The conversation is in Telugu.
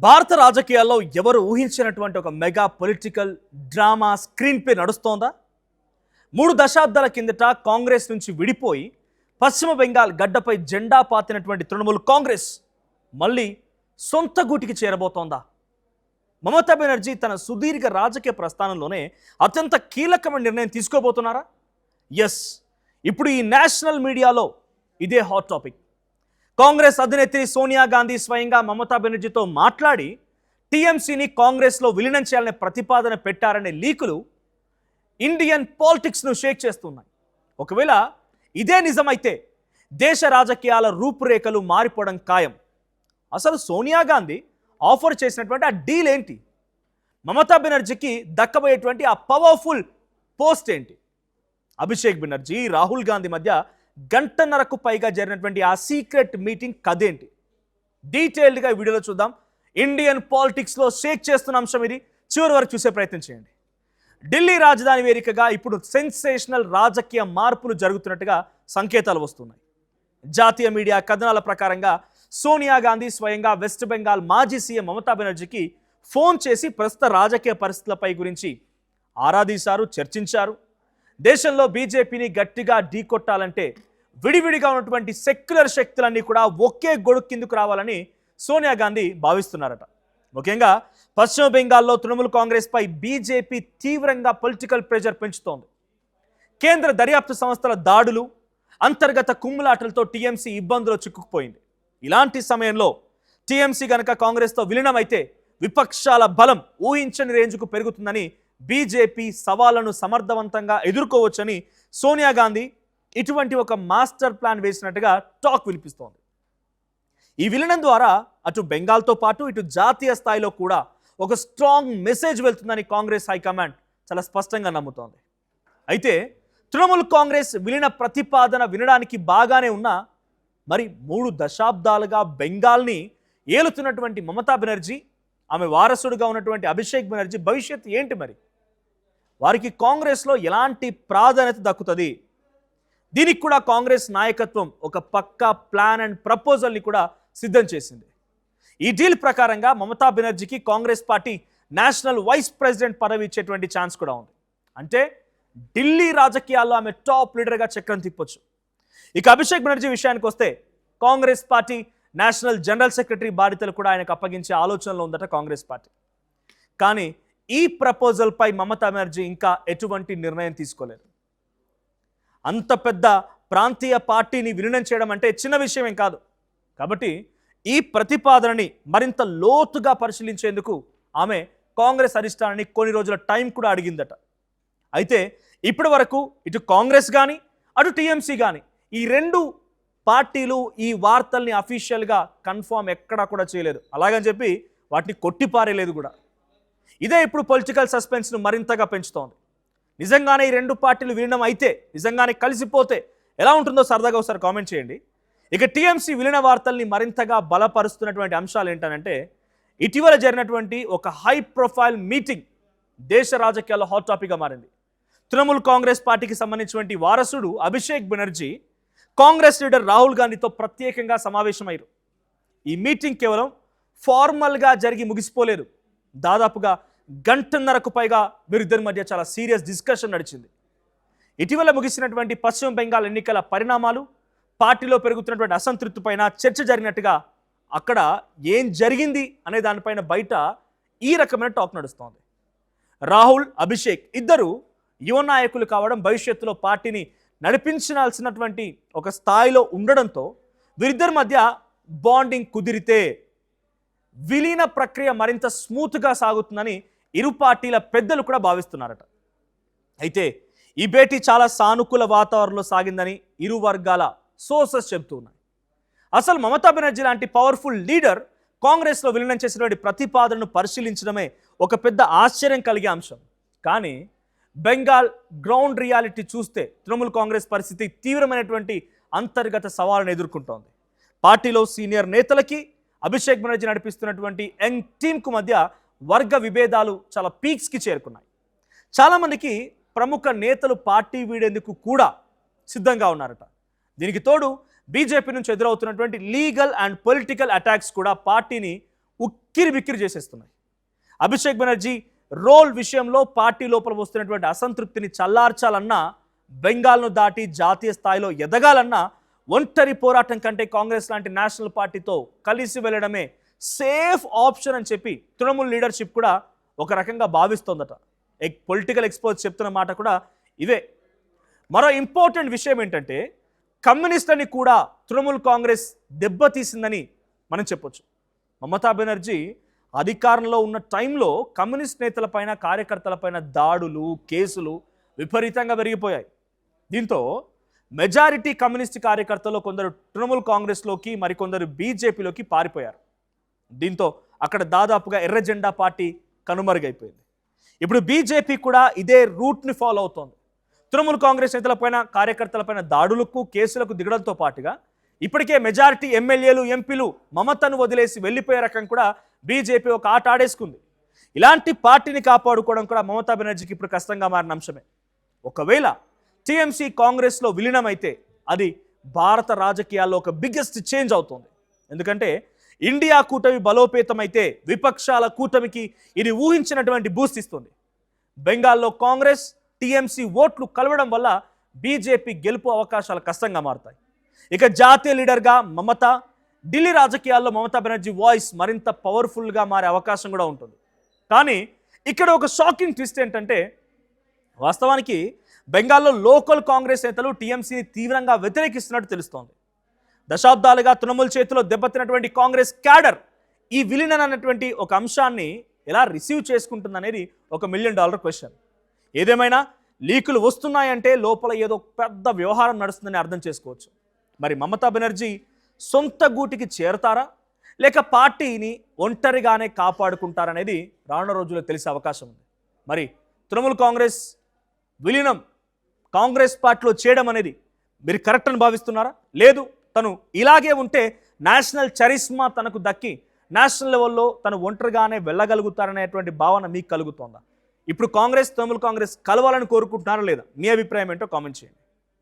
భారత రాజకీయాల్లో ఎవరు ఊహించినటువంటి ఒక mega political drama screenplay నడుస్తోందా? 3 దశాబ్దాల కిందట కాంగ్రెస్ నుంచి విడిపోయి పశ్చిమ బెంగాల్ గడ్డపై జెండా పాతినటువంటి తృణమూల్ కాంగ్రెస్ మళ్ళీ సొంత గూటికి చేరబోతోందా? మమతా బెనర్జీ తన సుదీర్ఘ రాజకీయ ప్రస్థానంలోనే అత్యంత కీలకమైన నిర్ణయం తీసుకోబోతున్నారా? ఎస్, ఇప్పుడు ఈ నేషనల్ మీడియాలో ఇదే హాట్ టాపిక్. కాంగ్రెస్ అధినేత్రి సోనియా గాంధీ స్వయంగా మమతా బెనర్జీతో మాట్లాడి టీఎంసీని కాంగ్రెస్లో విలీనం చేయాలనే ప్రతిపాదన పెట్టారనే లీకులు ఇండియన్ పాలిటిక్స్ను షేక్ చేస్తున్నాయి. ఒకవేళ ఇదే నిజమైతే దేశ రాజకీయాల రూపురేఖలు మారిపోవడం ఖాయం. అసలు సోనియా గాంధీ ఆఫర్ చేసినటువంటి ఆ డీల్ ఏంటి? మమతా బెనర్జీకి దక్కబోయేటువంటి ఆ పవర్ఫుల్ పోస్ట్ ఏంటి? అభిషేక్ బెనర్జీ, రాహుల్ గాంధీ మధ్య గంటన్నరకు పైగా జరిగినటువంటి ఆ సీక్రెట్ మీటింగ్ కథేంటి? డీటెయిల్డ్గా ఈ వీడియోలో చూద్దాం. ఇండియన్ పాలిటిక్స్లో షేక్ చేస్తున్న అంశం ఇది. చివరి వరకు చూసే ప్రయత్నం చేయండి. ఢిల్లీ రాజధాని వేదికగా ఇప్పుడు సెన్సేషనల్ రాజకీయ మార్పులు జరుగుతున్నట్టుగా సంకేతాలు వస్తున్నాయి. జాతీయ మీడియా కథనాల ప్రకారంగా సోనియా గాంధీ స్వయంగా వెస్ట్ బెంగాల్ మాజీ సీఎం మమతా బెనర్జీకి ఫోన్ చేసి ప్రస్తుత రాజకీయ పరిస్థితులపై గురించి ఆరాధీశారు, చర్చించారు. దేశంలో బీజేపీని గట్టిగా ఢీకొట్టాలంటే విడివిడిగా ఉన్నటువంటి సెక్యులర్ శక్తులన్నీ కూడా ఒకే గొడుగు కిందకు రావాలని సోనియా గాంధీ భావిస్తున్నారట. ముఖ్యంగా పశ్చిమ బెంగాల్లో తృణమూల్ కాంగ్రెస్ పై బీజేపీ తీవ్రంగా పొలిటికల్ ప్రెషర్ పెంచుతోంది. కేంద్ర దర్యాప్తు సంస్థల దాడులు, అంతర్గత కుమ్ములాటలతో టీఎంసీ ఇబ్బందులు చిక్కుకుపోయింది. ఇలాంటి సమయంలో టీఎంసీ గనక కాంగ్రెస్తో విలీనమైతే విపక్షాల బలం ఊహించని రేంజ్కు పెరుగుతుందని బీజేపీ సవాళ్లను సమర్థవంతంగా ఎదుర్కోవచ్చని సోనియా గాంధీ ఇటువంటి ఒక మాస్టర్ ప్లాన్ వేసినట్టుగా టాక్ వినిపిస్తోంది. ఈ విలీనం ద్వారా అటు బెంగాల్తో పాటు ఇటు జాతీయ స్థాయిలో కూడా ఒక స్ట్రాంగ్ మెసేజ్ వెళ్తుందని కాంగ్రెస్ హైకమాండ్ చాలా స్పష్టంగా నమ్ముతోంది. అయితే తృణమూల్ కాంగ్రెస్ విలీన ప్రతిపాదన వినడానికి బాగానే ఉన్నా మరి 3 దశాబ్దాలుగా బెంగాల్ని ఏలుతున్నటువంటి మమతా బెనర్జీ, ఆమె వారసుడుగా ఉన్నటువంటి అభిషేక్ బెనర్జీ భవిష్యత్తు ఏంటి? మరి వారికి కాంగ్రెస్లో ఎలాంటి ప్రాధాన్యత దక్కుతుంది? దీనికి కూడా కాంగ్రెస్ నాయకత్వం ఒక పక్కా ప్లాన్ అండ్ ప్రపోజల్ని కూడా సిద్ధం చేసింది. ఈ డీల్ ప్రకారంగా మమతా బెనర్జీకి Congress party national vice president పదవి ఇచ్చేటువంటి ఛాన్స్ కూడా ఉంది. అంటే ఢిల్లీ రాజకీయాల్లో ఆమె టాప్ లీడర్గా చక్రం తిప్పొచ్చు. ఇక అభిషేక్ బెనర్జీ విషయానికి వస్తే Congress party national general secretary బాధ్యతలు కూడా ఆయనకు అప్పగించే ఆలోచనలో ఉందట కాంగ్రెస్ పార్టీ. కానీ ఈ ప్రపోజల్పై మమతా బెనర్జీ ఇంకా ఎటువంటి నిర్ణయం తీసుకోలేదు. అంత పెద్ద ప్రాంతీయ పార్టీని విలీనం చేయడం అంటే చిన్న విషయం ఏం కాదు. కాబట్టి ఈ ప్రతిపాదనని మరింత లోతుగా పరిశీలించేందుకు ఆమె కాంగ్రెస్ అధిష్టానాన్ని కొన్ని రోజుల టైం కూడా అడిగిందట. అయితే ఇప్పటి వరకు ఇటు కాంగ్రెస్ కానీ అటు టీఎంసీ కానీ ఈ 2 పార్టీలు ఈ వార్తల్ని అఫీషియల్గా కన్ఫర్మ్ ఎక్కడా కూడా చేయలేదు. అలాగని చెప్పి వాటిని కొట్టిపారేలేదు కూడా. ఇదే ఇప్పుడు పొలిటికల్ సస్పెన్స్ను మరింతగా పెంచుతోంది. నిజంగానే ఈ 2 పార్టీలు విలీనం అయితే, నిజంగానే కలిసిపోతే ఎలా ఉంటుందో సరదాగా ఒకసారి కామెంట్ చేయండి. ఇక టీఎంసీ విలీన వార్తల్ని మరింతగా బలపరుస్తున్నటువంటి అంశాలు ఏంటంటే ఇటీవల జరిగినటువంటి ఒక హై ప్రొఫైల్ మీటింగ్ దేశ రాజకీయాల్లో హాట్ టాపిక్గా మారింది. తృణమూల్ కాంగ్రెస్ పార్టీకి సంబంధించినటువంటి వారసుడు అభిషేక్ బెనర్జీ కాంగ్రెస్ లీడర్ రాహుల్ గాంధీతో ప్రత్యేకంగా సమావేశమయ్యారు. ఈ మీటింగ్ కేవలం ఫార్మల్గా జరిగి ముగిసిపోలేదు. దాదాపుగా గంటన్నరకు పైగా వీరిద్దరి మధ్య చాలా సీరియస్ డిస్కషన్ నడిచింది. ఇటీవల ముగిసినటువంటి పశ్చిమ బెంగాల్ ఎన్నికల పరిణామాలు, పార్టీలో పెరుగుతున్నటువంటి అసంతృప్తి పైన చర్చ జరిగినట్టుగా అక్కడ ఏం జరిగింది అనే దానిపైన బయట ఈ రకమైన టాక్ నడుస్తోంది. రాహుల్, అభిషేక్ ఇద్దరు యువ నాయకులు కావడం, భవిష్యత్తులో పార్టీని నడిపించాల్సినటువంటి ఒక స్థాయిలో ఉండడంతో వీరిద్దరి మధ్య బాండింగ్ కుదిరితే విలీన ప్రక్రియ మరింత స్మూత్గా సాగుతుందని ఇరు పార్టీల పెద్దలు కూడా భావిస్తున్నారట. అయితే ఈ భేటీ చాలా సానుకూల వాతావరణంలో సాగిందని ఇరు వర్గాల సోర్సెస్ చెబుతూ ఉన్నాయి. అసలు మమతా బెనర్జీ లాంటి పవర్ఫుల్ లీడర్ కాంగ్రెస్లో విలీనం చేసినటువంటి ప్రతిపాదనను పరిశీలించడమే ఒక పెద్ద ఆశ్చర్యం కలిగే అంశం. కానీ బెంగాల్ గ్రౌండ్ రియాలిటీ చూస్తే తృణమూల్ కాంగ్రెస్ పరిస్థితి తీవ్రమైనటువంటి అంతర్గత సవాళ్ళను ఎదుర్కొంటోంది. పార్టీలో సీనియర్ నేతలకి అభిషేక్ బెనర్జీ నడిపిస్తున్నటువంటి యంగ్ టీంకు మధ్య వర్గ విభేదాలు చాలా పీక్స్కి చేరుకున్నాయి. చాలామందికి ప్రముఖ నేతలు పార్టీ వీడేందుకు కూడా సిద్ధంగా ఉన్నారట. దీనికి తోడు బీజేపీ నుంచి ఎదురవుతున్నటువంటి లీగల్ అండ్ పొలిటికల్ అటాక్స్ కూడా పార్టీని ఉక్కిరి బిక్కిరి చేసేస్తున్నాయి. అభిషేక్ బెనర్జీ రోల్ విషయంలో పార్టీ లోపల వస్తున్నటువంటి అసంతృప్తిని చల్లార్చాలన్నా, బెంగాల్ను దాటి జాతీయ స్థాయిలో ఎదగాలన్నా ఒంటరి పోరాటం కంటే కాంగ్రెస్ లాంటి నేషనల్ పార్టీతో కలిసి వెళ్ళడమే సేఫ్ ఆప్షన్ అని చెప్పి తృణమూల్ లీడర్షిప్ కూడా ఒక రకంగా భావిస్తోందట. పొలిటికల్ ఎక్స్పర్ట్స్ చెప్తున్న మాట కూడా ఇవే. మరో ఇంపార్టెంట్ విషయం ఏంటంటే, కమ్యూనిస్టులని కూడా తృణమూల్ కాంగ్రెస్ దెబ్బతీసిందని మనం చెప్పొచ్చు. మమతా బెనర్జీ అధికారంలో ఉన్న టైంలో కమ్యూనిస్ట్ నేతలపైన, కార్యకర్తలపైన దాడులు, కేసులు విపరీతంగా పెరిగిపోయాయి. దీంతో మెజారిటీ కమ్యూనిస్ట్ కార్యకర్తలు కొందరు తృణమూల్ కాంగ్రెస్లోకి, మరికొందరు బీజేపీలోకి పారిపోయారు. దీంతో అక్కడ దాదాపుగా ఎర్ర జెండా పార్టీ కనుమరుగైపోయింది. ఇప్పుడు బీజేపీ కూడా ఇదే రూట్ని ఫాలో అవుతోంది. తృణమూల్ కాంగ్రెస్ నేతలపైన, కార్యకర్తలపైన దాడులకు, కేసులకు దిగడంతో పాటుగా ఇప్పటికే మెజారిటీ ఎమ్మెల్యేలు, ఎంపీలు మమతను వదిలేసి వెళ్ళిపోయే రకం కూడా బీజేపీ ఒక ఆట ఆడేసుకుంది. ఇలాంటి పార్టీని కాపాడుకోవడం కూడా మమతా బెనర్జీకి ఇప్పుడు కష్టంగా మారిన అంశమే. ఒకవేళ టీఎంసీ కాంగ్రెస్లో విలీనమైతే అది భారత రాజకీయాల్లో ఒక బిగ్గెస్ట్ చేంజ్ అవుతుంది. ఎందుకంటే ఇండియా కూటమి బలోపేతమైతే విపక్షాల కూటమికి ఇది ఊహించినటువంటి బూస్ట్ ఇస్తుంది. బెంగాల్లో కాంగ్రెస్, టీఎంసీ ఓట్లు కలవడం వల్ల బీజేపీ గెలుపు అవకాశాలు కష్టంగా మారుతాయి. ఇక జాతీయ లీడర్గా మమత, ఢిల్లీ రాజకీయాల్లో మమతా బెనర్జీ వాయిస్ మరింత పవర్ఫుల్గా మారే అవకాశం కూడా ఉంటుంది. కానీ ఇక్కడ ఒక షాకింగ్ ట్విస్ట్ ఏంటంటే, వాస్తవానికి బెంగాల్లో లోకల్ కాంగ్రెస్ నేతలు టీఎంసీని తీవ్రంగా వ్యతిరేకిస్తున్నట్టు తెలుస్తోంది. దశాబ్దాలుగా తృణమూల్ చేతిలో దెబ్బతిన్నటువంటి కాంగ్రెస్ క్యాడర్ ఈ విలీనం అన్నటువంటి ఒక అంశాన్ని ఎలా రిసీవ్ చేసుకుంటుందనేది ఒక $1 మిలియన్ క్వశ్చన్. ఏదేమైనా లీకులు వస్తున్నాయంటే లోపల ఏదో పెద్ద వ్యవహారం నడుస్తుందని అర్థం చేసుకోవచ్చు. మరి మమతా బెనర్జీ సొంత గూటికి చేరతారా, లేక పార్టీని ఒంటరిగానే కాపాడుకుంటారనేది రానున్న రోజుల్లో తెలిసే అవకాశం ఉంది. మరి తృణమూల్ కాంగ్రెస్ విలీనం కాంగ్రెస్ పార్టీలో చేయడం అనేది మీరు కరెక్ట్ అని భావిస్తున్నారా? లేదు, తను ఇలాగే ఉంటే నేషనల్ చరిస్మా తనకు దక్కి నేషనల్ లెవెల్లో తను ఒంటరిగానే వెళ్ళగలుగుతారనేటువంటి భావన మీకు కలుగుతోందా? ఇప్పుడు తృణమూల్ కాంగ్రెస్ కలవాలని కోరుకుంటున్నారా లేదా? మీ అభిప్రాయం ఏంటో కామెంట్ చేయండి.